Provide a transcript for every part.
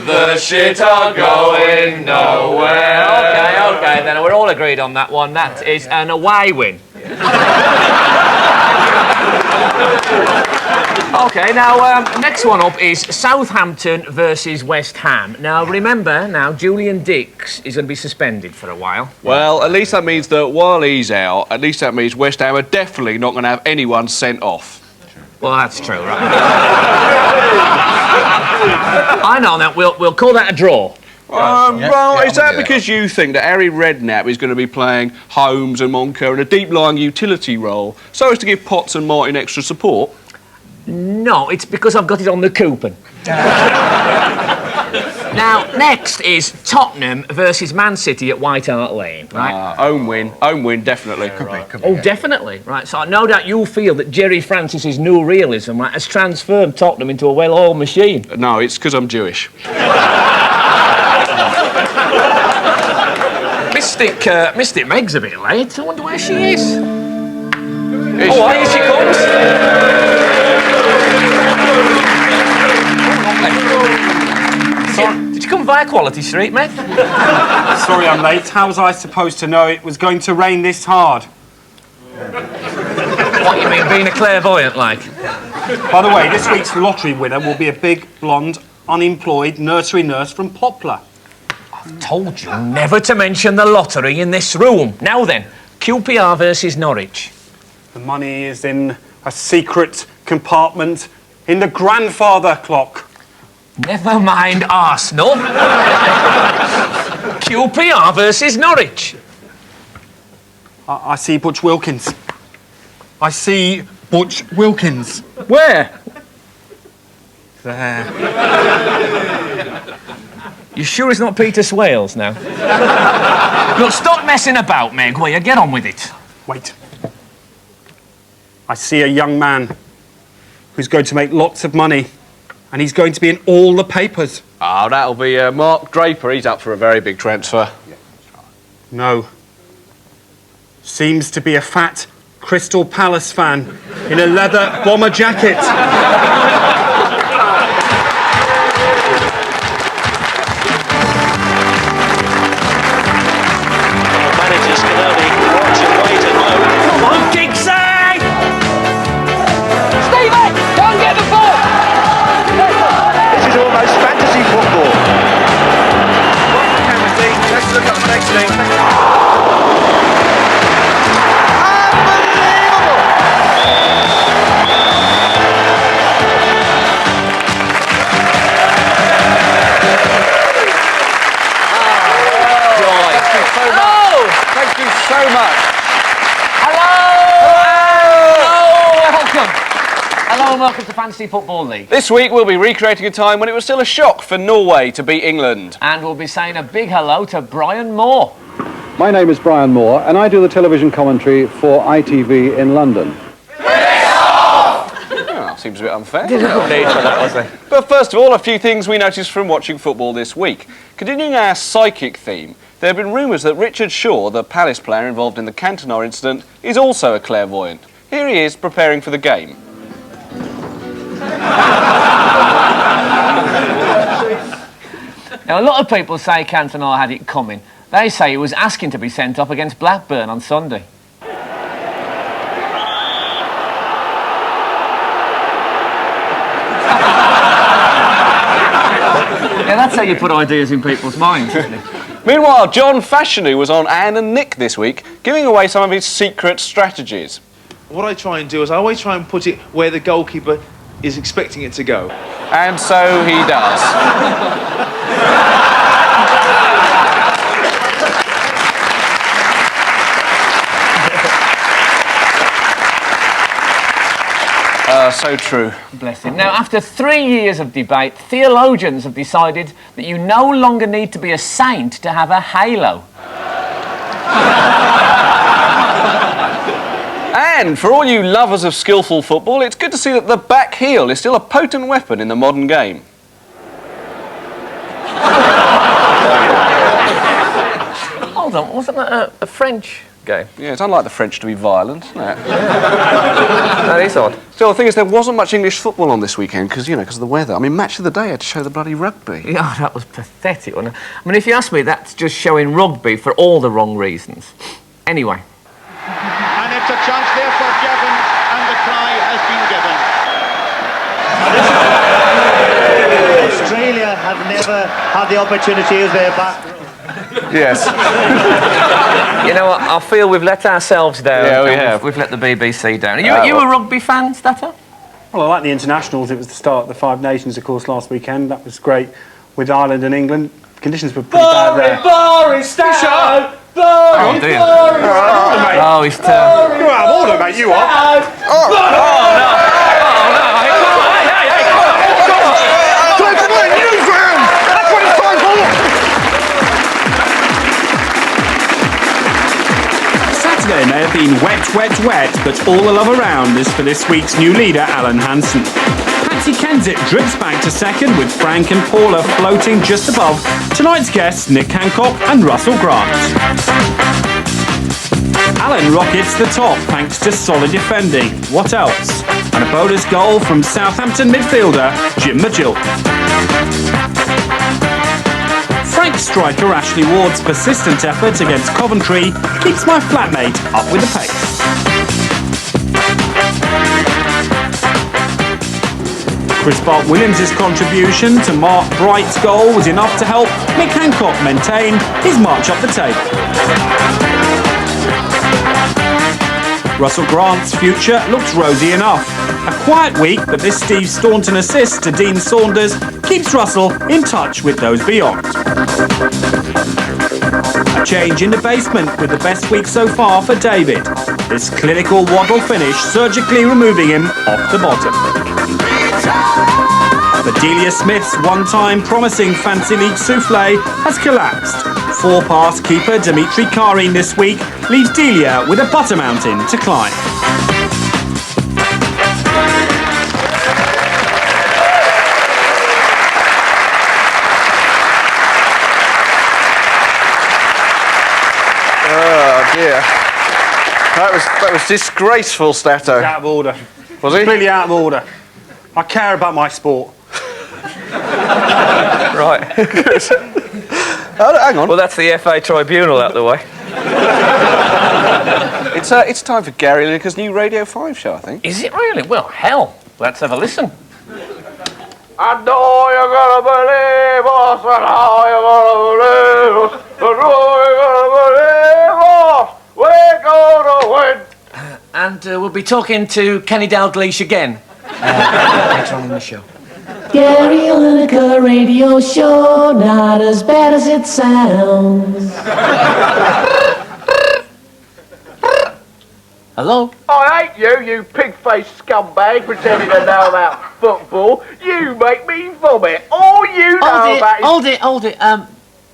The shit are going nowhere. Okay, then we're all agreed on that one. That is an away win. Okay, now, next one up is Southampton versus West Ham. Now, remember, Julian Dix is going to be suspended for a while. Well, at least that means that while he's out, at least that means West Ham are definitely not going to have anyone sent off. Well, that's true, right? I know that. We'll call that a draw. Is that because you think that Harry Redknapp is going to be playing Holmes and Moncur in a deep-lying utility role so as to give Potts and Martin extra support? No, it's because I've got it on the coupon. Now, next is Tottenham versus Man City at White Hart Lane, right? Home win, definitely. Could be, Oh, definitely, right. So no doubt you'll feel that Jerry Francis's new realism, right, has transformed Tottenham into a well-oiled machine. No, it's because I'm Jewish. Mystic Meg's a bit late. I wonder where she is. Here she comes. Did you come via Quality Street, Meg? Sorry I'm late. How was I supposed to know it was going to rain this hard? What, you mean being a clairvoyant, like? By the way, this week's lottery winner will be a big, blonde, unemployed nursery nurse from Poplar. I've told you never to mention the lottery in this room. Now then, QPR versus Norwich. The money is in a secret compartment in the grandfather clock. Never mind Arsenal. QPR versus Norwich. I see Butch Wilkins. I see Butch Wilkins. Where? There. You sure it's not Peter Swales now? Look, stop messing about, Meg, will you? Get on with it. Wait. I see a young man who's going to make lots of money, and he's going to be in all the papers. Oh, that'll be Mark Draper. He's up for a very big transfer. No. Seems to be a fat Crystal Palace fan in a leather bomber jacket. Managers can only watch and wait and hope. Come on, Dixie! Stevie, don't get the ball! This is almost fantasy football. Let's look up the next thing. Thank you so much. Hello, welcome. Hello and welcome to Fantasy Football League. This week we'll be recreating a time when it was still a shock for Norway to beat England. And we'll be saying a big hello to Brian Moore. My name is Brian Moore, and I do the television commentary for ITV in London. Oh, seems a bit unfair. No need for that, was there? But first of all, a few things we noticed from watching football this week. Continuing our psychic theme, there have been rumours that Richard Shaw, the Palace player involved in the Cantona incident, is also a clairvoyant. Here he is, preparing for the game. Now, a lot of people say Cantona had it coming. They say he was asking to be sent off against Blackburn on Sunday. Yeah, that's how you put ideas in people's minds, isn't it? Meanwhile, John Fashanu was on Anne and Nick this week, giving away some of his secret strategies. What I try and do is I always try and put it where the goalkeeper is expecting it to go. And so he does. So true. Bless him. Now, after 3 years of debate, theologians have decided that you no longer need to be a saint to have a halo. And for all you lovers of skillful football, it's good to see that the back heel is still a potent weapon in the modern game. Hold on, wasn't that a French game. Yeah, it's unlike the French to be violent, isn't it? That is odd. Still, the thing is, there wasn't much English football on this weekend because, you know, because of the weather. I mean, Match of the Day had to show the bloody rugby. Yeah, that was pathetic, wasn't it? I mean, if you ask me, that's just showing rugby for all the wrong reasons. Anyway. And it's a chance there for Gavin, and the try has been given. Australia have never had the opportunity as their back. Yes. You know what? I feel we've let ourselves down. Yeah, we and have. We've let the BBC down. Are you a rugby fan, Statter? Well, I like the internationals. It was the start of the Five Nations, of course, last weekend. That was great with Ireland and England. Conditions were pretty bad there. Boring, Statter! Oh, dear. Oh, he's turned. You're out of order, mate, you are. Saturday may have been wet, but all the love around is for this week's new leader, Alan Hansen. Patsy Kensit drifts back to second with Frank and Paula floating just above tonight's guests Nick Hancock and Russell Grant. Alan rockets the top thanks to solid defending. What else? And a bonus goal from Southampton midfielder Jim Magill. Frank striker Ashley Ward's persistent effort against Coventry keeps my flatmate up with the pace. Chris Bart Williams' contribution to Mark Bright's goal was enough to help Nick Hancock maintain his march up the table. Russell Grant's future looks rosy enough. A quiet week, but this Steve Staunton assist to Dean Saunders keeps Russell in touch with those beyond. A change in the basement with the best week so far for David. This clinical waddle finish surgically removing him off the bottom. But Delia Smith's one-time promising Fancy League souffle has collapsed. Four-pass keeper Dimitri Karin this week leaves Delia with a butter mountain to climb. Oh, dear. That was disgraceful, Stato. Out of order. Was he? Completely out of order. I care about my sport. Right. Hang on. Well, that's the FA tribunal out the way. It's time for Gary Lineker's new Radio 5 show, I think. Is it really? Well, hell, let's have a listen. I know you're gonna believe us, I know you're gonna believe us, I know you're gonna believe us, we're gonna win. And we'll be talking to Kenny Dalglish again later on in the show. Gary Lineker radio show, not as bad as it sounds. Hello? I hate you, you pig-faced scumbag pretending to know about football. You make me vomit. All you know about is... Hold it.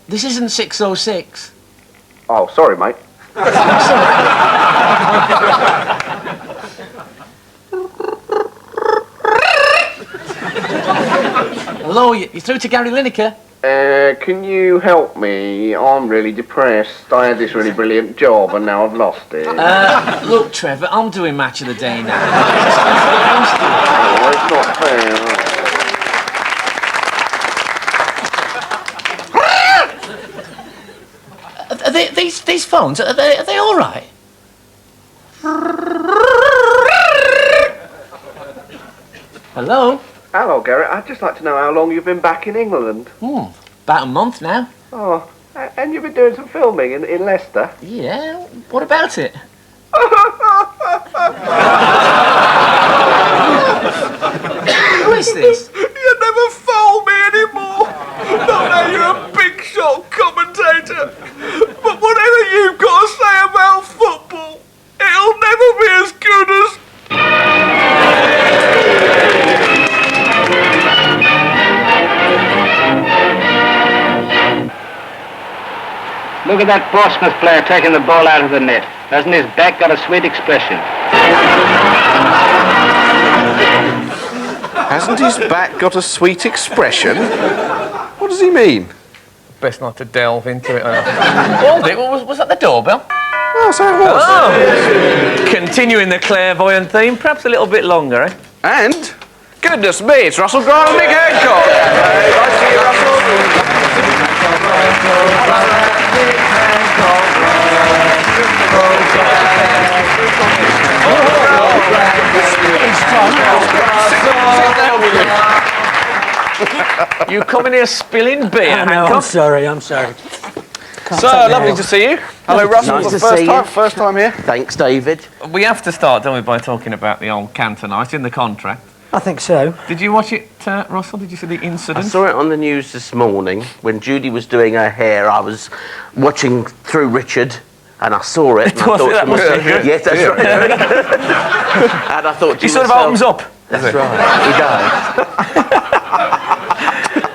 This isn't 606. Oh, sorry, mate. Hello, you're through to Gary Lineker. Can you help me? I'm really depressed. I had this really brilliant job and now I've lost it. Look, Trevor, I'm doing Match of the Day now. Oh, it's not fair. These phones, are they all right? Hello? Hello, Garrett. I'd just like to know how long you've been back in England. About a month now. Oh, and you've been doing some filming in Leicester? Yeah, what about it? Who is this? You never fool me anymore. Not now you're a big shot commentator. But whatever you've got to say about football, it'll never be as good as... Look at that Portsmouth player taking the ball out of the net. Hasn't his back got a sweet expression? Hasn't his back got a sweet expression? What does he mean? Best not to delve into it. Hold it, was that the doorbell? Oh, so it was. Oh. Continuing the clairvoyant theme, perhaps a little bit longer, eh? And, goodness me, it's Russell Grant and Nick Hancock. Nice to see you, Russell. You come in here spilling beer, No, Hancock. I'm sorry, I'm sorry. So, lovely to see you. Hello, Russell, Nice for the to see you. first time here. Thanks, David. We have to start, don't we, by talking about the old Cantona. It's in the contract. I think so. Did you watch it, Russell? Did you see the I incident? saw it on the news this morning when Judy was doing her hair. I was watching through Richard, and I saw it. And I Was it? thought That to must be myself, good. yes, that's right. And I thought to He sort of myself, opens up. That's right. He does.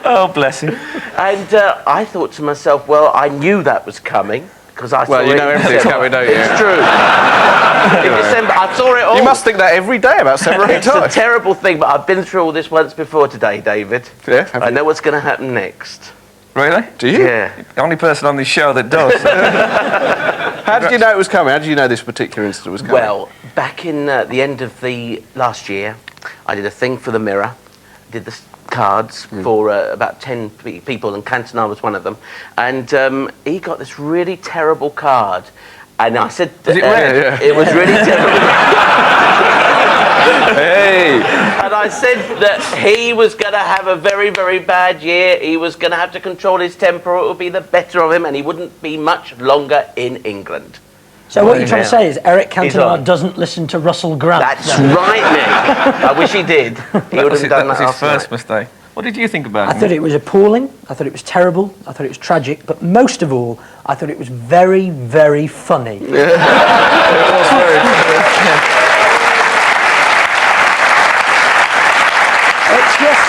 Oh, bless him. And I thought to myself, well, I knew that was coming because I saw Well, it. you know in everything's December. coming, don't you? It's true. In December, I saw it all. You must think that every day about 7 or 8 It's a times. terrible thing, but I've been through all this once before today, David. Yeah, have I you? know what's going to happen next. Really? Do you? Yeah. The only person on this show that does. How did you know it was coming? How did you know this particular incident was coming? Well, back in the end of the last year, I did a thing for the Mirror, did the cards for about 10 people, and Cantona was one of them. And he got this really terrible card. And I said... Was it red? It was really terrible. Hey! And I said that he was going to have a very, very bad year. He was going to have to control his temper. It would be the better of him, and he wouldn't be much longer in England. So what you're trying to say is Eric He's Cantona on. doesn't listen to Russell Grant. That's right, Nick. I wish he did. He would have done That was that his after first that. mistake. What did you think about I it? thought it was appalling, I thought it was terrible, I thought it was tragic, but most of all, I thought it was very, very funny. It's just,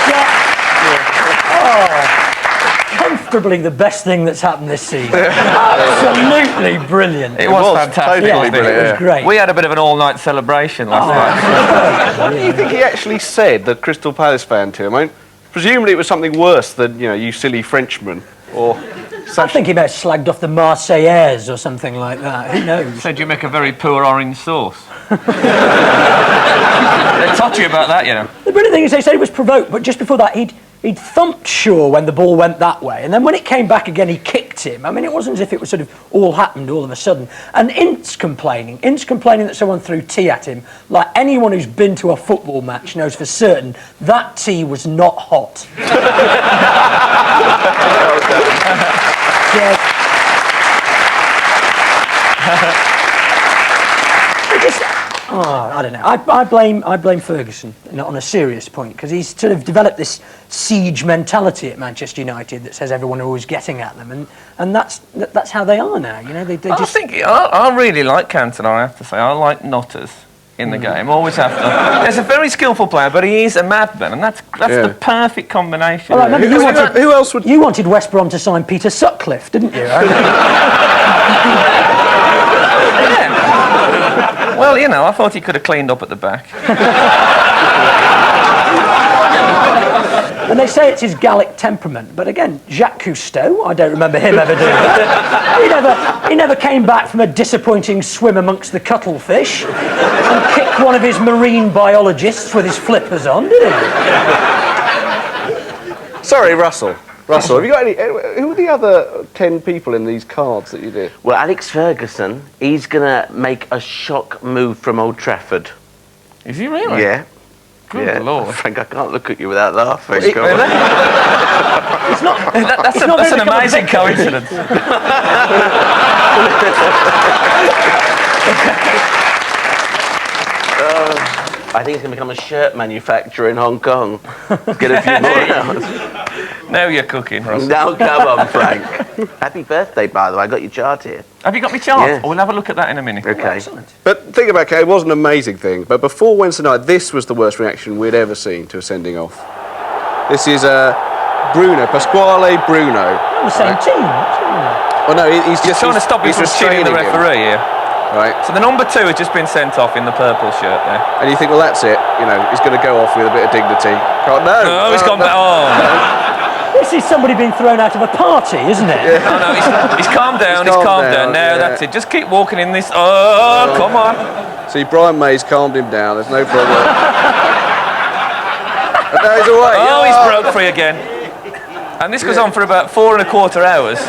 comfortably the best thing that's happened this season. Absolutely brilliant. It was fantastic. totally wasn't brilliant, It was yeah. great. We had a bit of an all-night celebration last night. What do you think he actually said, the Crystal Palace fan, to him? I mean, presumably it was something worse than, you know, you silly Frenchman, or... I think he may have slagged off the Marseillaise or something like that. Who knows? Said you make a very poor orange sauce. They're touchy about that, you know. The brilliant thing is they said he was provoked, but just before that he'd thumped Shaw when the ball went that way, and then when it came back again he kicked him. I mean, it wasn't as if it was sort of all happened all of a sudden. And Ince complaining that someone threw tea at him. Like anyone who's been to a football match knows for certain that tea was not hot. Yeah. I don't know. I blame Ferguson on a serious point, because he's sort of developed this siege mentality at Manchester United that says everyone are always getting at them, and that's how they are now. You know, they I just think I really like Cantona. I have to say, I like Notters in the game. Always have to. He's a very skillful player, but he is a madman, and that's the perfect combination. Well, I remember Who else would... you wanted West Brom to sign Peter Sutcliffe, didn't you? Well, you know, I thought he could have cleaned up at the back. And they say it's his Gallic temperament, but again, Jacques Cousteau, I don't remember him ever doing that. He never came back from a disappointing swim amongst the cuttlefish and kicked one of his marine biologists with his flippers on, did he? Sorry, Russell, have you got any... Who were the other 10 people in these cards that you did? Well, Alex Ferguson, he's going to make a shock move from Old Trafford. Is he really? Yeah. Good Lord. Frank, I can't look at you without laughing. That's an amazing coincidence. I think he's going to become a shirt manufacturer in Hong Kong. Get a few more out. Now you're cooking, Russell. Now, come on, Frank. Happy birthday, by the way. I got your chart here. Have you got me chart? Yeah. Oh, we'll have a look at that in a minute. Okay. But think about it, it was an amazing thing, but before Wednesday night, this was the worst reaction we'd ever seen to a sending off. This is Pasquale Bruno. The same team. Oh no, he's just trying to stop him he's from cheating the restraining him. referee here. Right. So the number 2 has just been sent off in the purple shirt there. And you think, well, that's it. You know, he's going to go off with a bit of dignity. Oh, no. Oh, he's gone back. Oh, no. This is somebody being thrown out of a party, isn't it? Yeah. No, he's calmed down. He's calmed down. Now that's it. Just keep walking in this. Oh, come on. See, Brian May's calmed him down. There's no problem. And now he's away. Oh, he's broke free again. And this goes on for about 4¼ hours.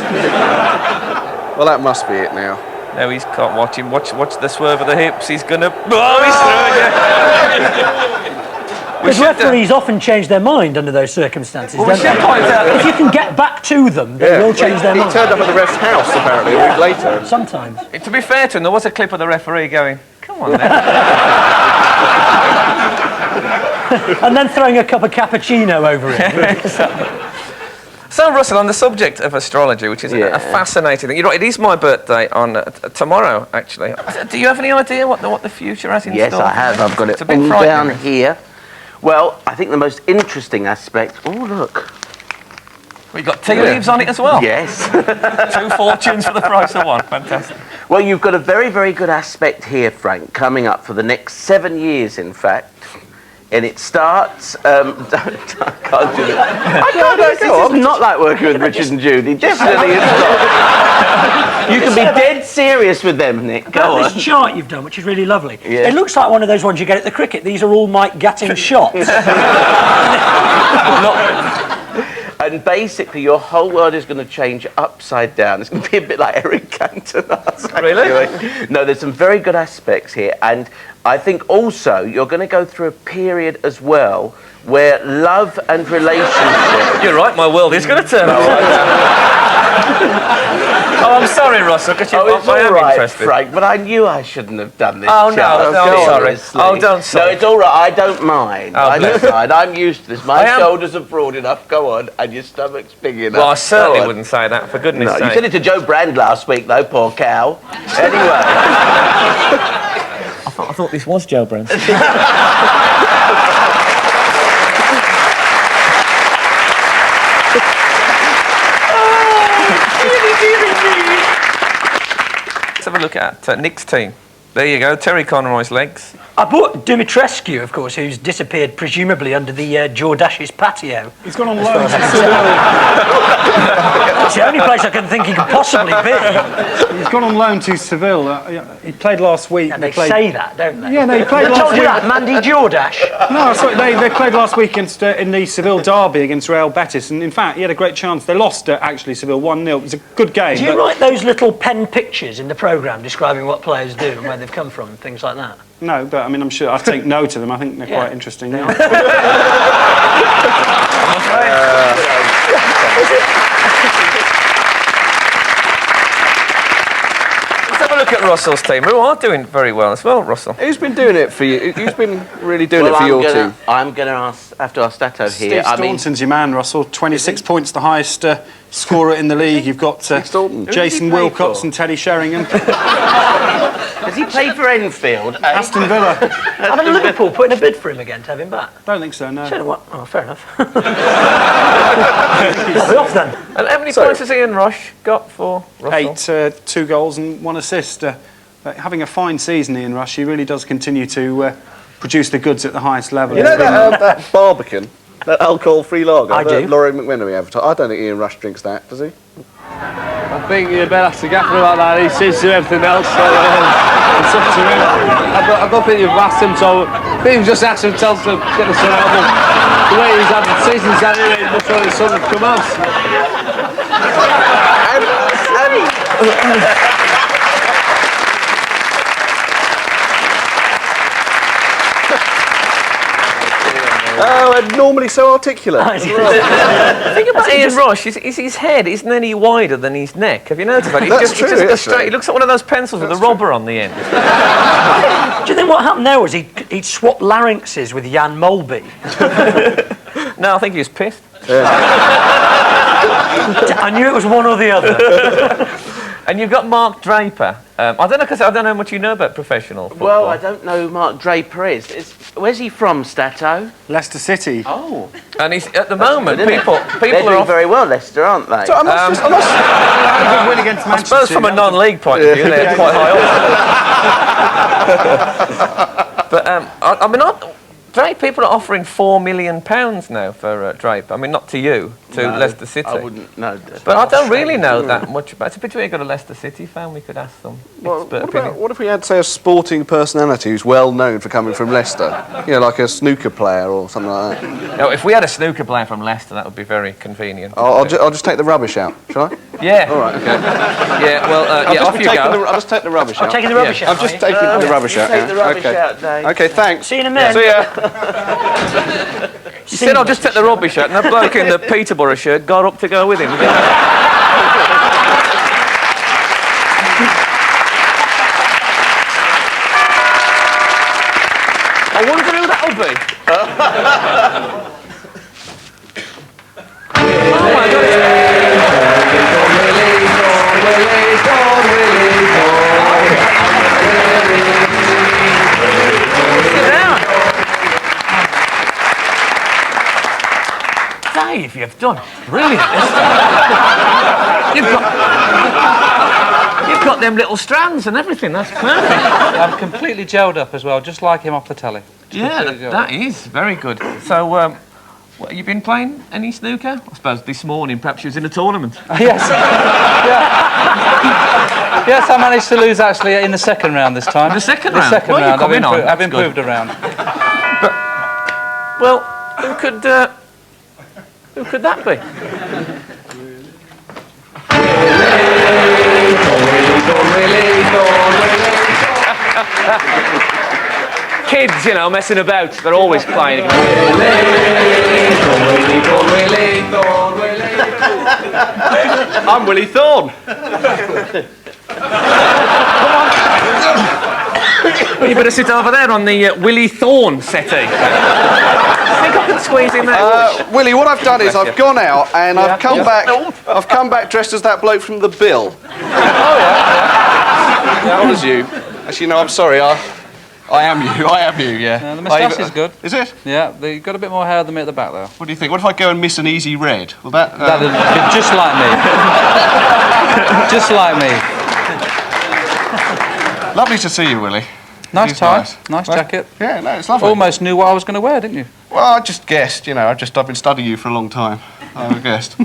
Well, that must be it now. Now he's can't watch him. Watch the swerve of the hips. He's gonna. Oh, he's through again. Because referees often change their mind under those circumstances, Well, don't they? If you can get back to them, they will change their mind. He turned up at the ref's house, apparently, a week later. Sometimes. To be fair to him, there was a clip of the referee going, come on then. And then throwing a cup of cappuccino over it. So, Russell, on the subject of astrology, which is a fascinating thing, you're right, it is my birthday on tomorrow, actually. Do you have any idea what the future has in store? Yes, I have. I've got it all down here. Well, I think the most interesting aspect... Oh, look. Well, you've got tea leaves on it as well? Yes. 2 fortunes for the price of one. Fantastic. Well, you've got a very, very good aspect here, Frank, coming up for the next 7 years, in fact. And it starts... I can't do it. I can't do it. It's not like working with Richard and Judy. Definitely is not. You can be dead serious with them, Nick. Go on. This chart you've done, which is really lovely. Yeah. It looks like one of those ones you get at the cricket. These are all Mike Gatting shots. And basically, your whole world is going to change upside down. It's going to be a bit like Eric Cantona. Really? No, there's some very good aspects here. And I think also you're going to go through a period as well where love and relationship... You're right, my world is going to turn Oh, I'm sorry, Russell, because I am interested. Frank, but I knew I shouldn't have done this. Oh, no, sorry. Oh, don't sorry. No, it's all right. I don't mind. Oh, I don't mind. I'm used to this. My shoulders are broad enough. Go on. And your stomach's big enough. Well, I certainly wouldn't say that, for goodness sake. You said it to Joe Brand last week, though, poor cow. Anyway. I thought this was Joe Brand. Let's have a look at Nick's team. There you go, Terry Conroy's legs. I bought Dumitrescu, of course, who's disappeared presumably under the Jordash's patio. He's gone on loan to Seville. It's the only place I can think he could possibly be. He's gone on loan to Seville. He played last week. And they say that, don't they? Yeah, no, he played last week. That, Mandy Jordash. No, sorry, they played last week in the Seville derby against Real Betis, and in fact, he had a great chance. They lost, actually, Seville 1-0. It was a good game. Do you write those little pen pictures in the programme describing what players do and where they've come from and things like that? No, but I mean, I'm sure I take note of them. I think they're quite interesting. Yeah. Let's have a look at Russell's team, who are doing very well as well, Russell. Who's been doing it for you? Who's been really doing it for your team? I'm going to have to ask Stato here. Steve Staunton's your man, Russell. 26 points, the highest scorer in the league. You've got Jason Wilcox and Teddy Sheringham. Has he played for Enfield? Aston Villa. Haven't Liverpool put in a bid for him again to have him back? Don't think so, no. Oh, fair enough. I'll be off then. And how many points has Ian Rush got for Russell? 8, 2 goals and 1 assist. Having a fine season, Ian Rush. He really does continue to produce the goods at the highest level. You know that Barbican, that alcohol-free lager? I do. Laurie McMenery advertised. I don't think Ian Rush drinks that, does he? I think you better ask the gaffer about that. He sees to everything else, so it's up to him. I don't think you've asked him, so I think you've just asked him to tell us to get the sun out of him. The way he's had the season's anyway, he must want his son to come out. Oh, and normally so articulate. The thing about Ian Rush is his head isn't any wider than his neck. Have you noticed that? That's true, He looks like one of those pencils with a robber on the end. Do you think what happened there was he'd swapped larynxes with Jan Molby? No, I think he was pissed. Yeah. I knew it was one or the other. And you've got Mark Draper. I don't know, because I don't know how much you know about professional football. Well, I don't know who Mark Draper is. Where's he from, Stato? Leicester City. Oh. And he's, at the moment, people They're are doing very well, Leicester, aren't they? So I must a good win against I Manchester suppose from a non-league point of view, they're quite high up. But, Drape, people are offering £4 million now for Drape. I mean, not to you, to No, Leicester City. I wouldn't know. But I don't really know that much about it. It's a pity we got a Leicester City fan, we could ask them. What if we had, say, a sporting personality who's well known for coming from Leicester? You know, like a snooker player or something like that. No, if we had a snooker player from Leicester, that would be very convenient. I'll just take the rubbish out, shall I? Yeah. All right, okay. Yeah, well, yeah, off you go. I'll just take the rubbish out. I'm taking the rubbish out. I'm just taking the rubbish out. Take the rubbish okay. out, Dave. Okay, thanks. See you in a minute. See ya. She said, I'll just take the rubbish out, and that bloke in the Peterborough shirt got up to go with him. I wonder who that'll be. Oh my Dave, you've done brilliant. You've got them little strands and everything. That's perfect. I'm completely gelled up as well, just like him off the telly. Yeah, that is very good. So, what, have you been playing any snooker? I suppose this morning, perhaps you was in a tournament. Yes. Yes, I managed to lose actually in the second round this time. The second round? The second Well, round. I've That's improved around. But, well, who could that be? Kids, you know, messing about. They're always playing. I'm Willie Thorne. Well, you better sit over there on the Willie Thorne settee. I think I can squeeze in there. Willie, what I've done is I've gone out and I've come back. I've come back dressed as that bloke from The Bill. Oh yeah. That was you. Actually, no, I'm sorry. I am you. I am you. Yeah. The moustache is good. Is it? Yeah, you've got a bit more hair than me at the back though. What do you think? What if I go and miss an easy red? Will that? That'd be just like me. Just like me. Lovely to see you, Willie. Nice tie. Nice jacket. Yeah, no, it's lovely. Almost knew what I was going to wear, didn't you? Well, I just guessed. You know, I've been studying you for a long time. I guessed.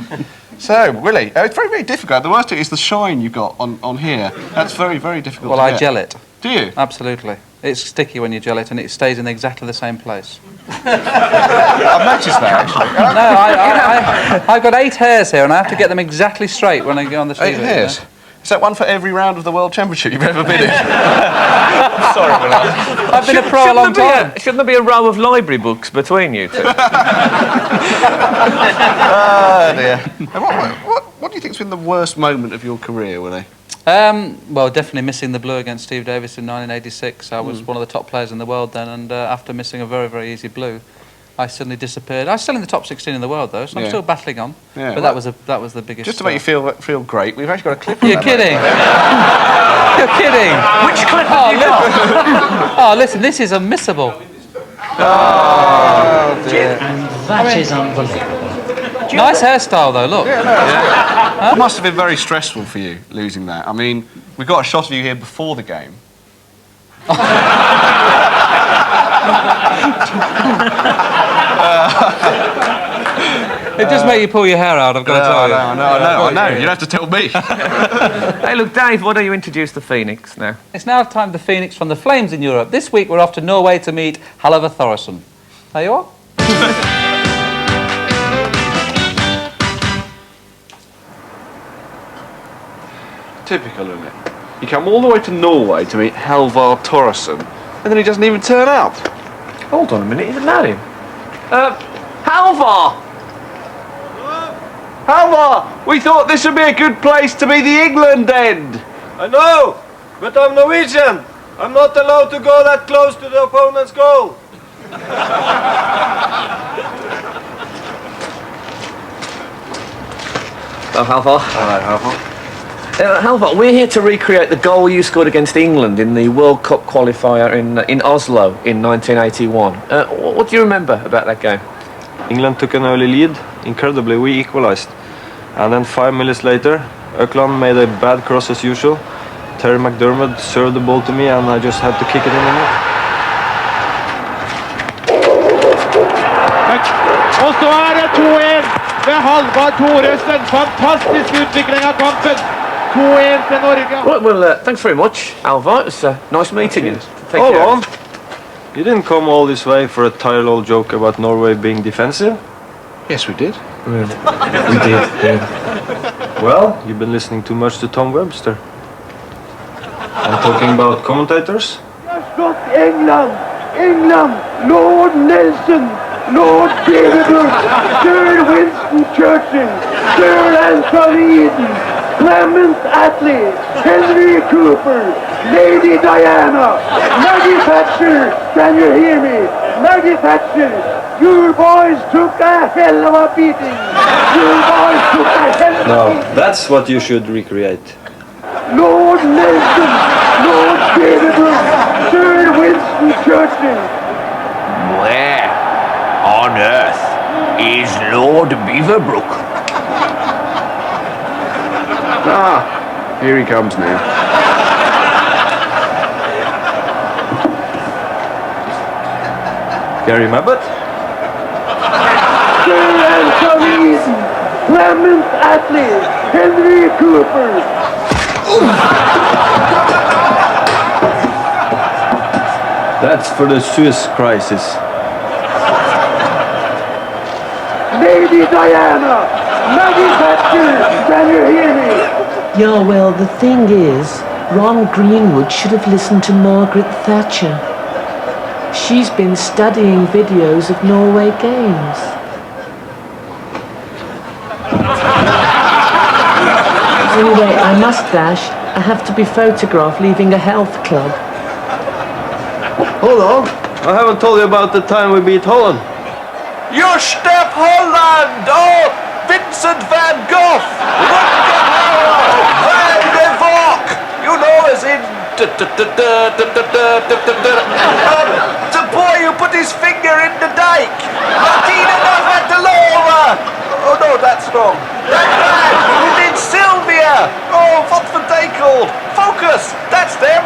So, Willie, it's very, very difficult. The worst thing is the shine you've got on here. That's very, very difficult. Well, to I get. gel it. Do you? Absolutely. It's sticky when you gel it, and it stays in exactly the same place. I've noticed that actually. No, I've got 8 hairs here, and I have to get them exactly straight when I go on the TV. 8 hairs. You know? Is that one for every round of the World Championship you've ever been in? Sorry, Willie. I've been a pro a long time. Shouldn't there be a row of library books between you two? Oh dear. What do you think's been the worst moment of your career, Willie? Well, definitely missing the blue against Steve Davis in 1986. I was one of the top players in the world then, and after missing a very, very easy blue, I suddenly disappeared. I was still in the top 16 in the world though, so I'm still battling on. Yeah, but well, that was the biggest. Just to make you feel great, we've actually got a clip. You're kidding. You're kidding. Which clip have you got? Oh, listen, this is unmissable. Oh dear. That is unbelievable. Nice hairstyle though. Look. It must have been very stressful for you losing that. I mean, we got a shot of you here before the game. It does make you pull your hair out, I've got to tell you. I know. You don't have to tell me. Hey, look, Dave, why don't you introduce the Phoenix now? It's now time the Phoenix from the Flames in Europe. This week we're off to Norway to meet Halvor Thoresen. There you are. Typical, isn't it? You come all the way to Norway to meet Halvor Thoresen, and then he doesn't even turn up. Hold on a minute, isn't that him? Halvor! Halvor, we thought this would be a good place to be the England end. I know, but I'm Norwegian. I'm not allowed to go that close to the opponent's goal. Oh, Halvor. Hello, Halvor. Halvor, we're here to recreate the goal you scored against England in the World Cup qualifier in Oslo in 1981. What do you remember about that game? England took an early lead. Incredibly, we equalized. And then 5 minutes later, Ökland made a bad cross as usual. Terry McDermott served the ball to me and I just had to kick it in the net. med Halvard Thoresen. Fantastisk utvikling av kampen. 2-1 til Norge. Right, well, thanks very much, Alvar. It's nice meeting you. Take Hold care. on. You didn't come all this way for a tired old joke about Norway being defensive? Yes, we did. We did, yeah. Well, you've been listening too much to Tom Webster. I'm talking about commentators. Scott, England, Lord Nelson, Lord David, Sir Winston Churchill, Sir Anthony Eden, Clement Attlee, Henry Cooper, Lady Diana, Maggie Thatcher, can you hear me? Maggie Thatcher, you boys took a hell of a beating. You boys took a hell of a No, beating. that's what you should recreate. Lord Nelson, Lord David, Sir Winston Churchill. Where on earth is Lord Beaverbrook? Ah, here he comes now. Gary Mabbott? Sir Anthony Eden, Clement Attlee, Henry Cooper. That's for the Suez crisis. Lady Diana, Maggie Thatcher, can you hear me? Yeah, well, the thing is, Ron Greenwood should have listened to Margaret Thatcher. She's been studying videos of Norway games. Anyway, I must dash. I have to be photographed leaving a health club. Hold on. I haven't told you about the time we beat Holland. Jostep Holland! Oh, Vincent van Gogh! Rutger Hauer! Van de Valk! You know, as in... the boy who put his finger in the dike! Martina Navratilova! Oh no, that's wrong. That man who did Sylvia! Oh, what were they called? Focus! That's them!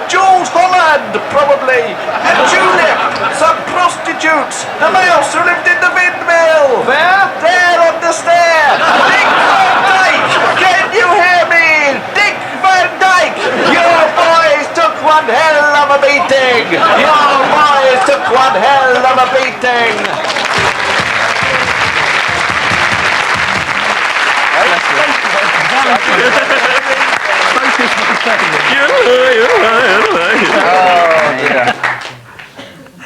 Jules Holland, probably! And Julep! Some prostitutes! The mouse who lived in the windmill! Where? There on the stair! Dick Van Dyke! Can you hear me? Dick Van Dyke! Your boys took one hell of a beating! Your boys took one hell of a beating!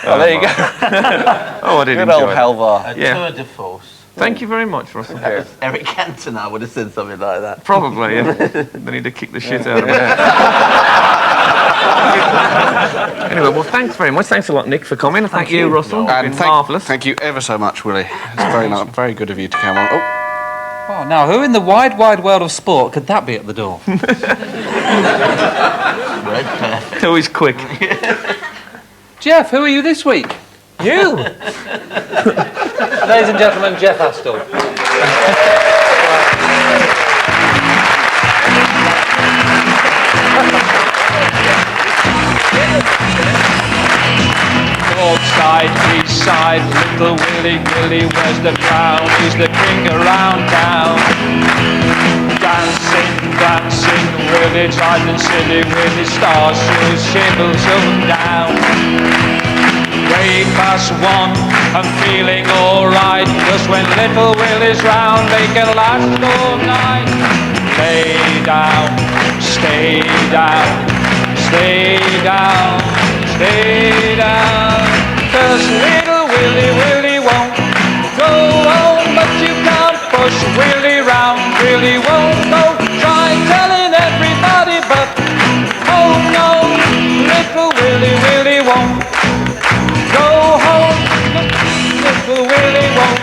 Oh, there you go. Oh, I did Good enjoy old it. Halvar. A Yeah. tour de force. Thank you very much, Russell. Eric Cantona would have said something like that. Probably, yeah. They need to kick the shit out of me. Anyway, well, thanks very much. Thanks a lot, Nick, for coming. Thank you, Russell. And It's been marvellous. thank you ever so much, Willie. It's very good of you to come on. Oh. Oh, now, who in the wide, wide world of sport could that be at the door? Always quick. Jeff, who are you this week? You! Ladies and gentlemen, Jeff Astle. North side, east side, little Willie, where's the crown? He's the king around town. Dancing, Willie, trident silly, Willie, stars, shoes, shingles up and down. Way past one, I'm feeling alright, 'cause when little Willie's round, they can last all night. Lay down, stay down, stay down, stay down. 'Cause little Willie won't go home, but you can't push Willie round. Willie won't go, try telling everybody, but oh no, little Willie won't go home. Little Willie won't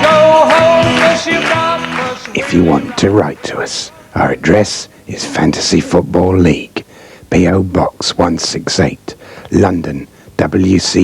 go home, 'cause you can't push. If you want to write to us, our address is Fantasy Football League, P.O. Box 168, London, WC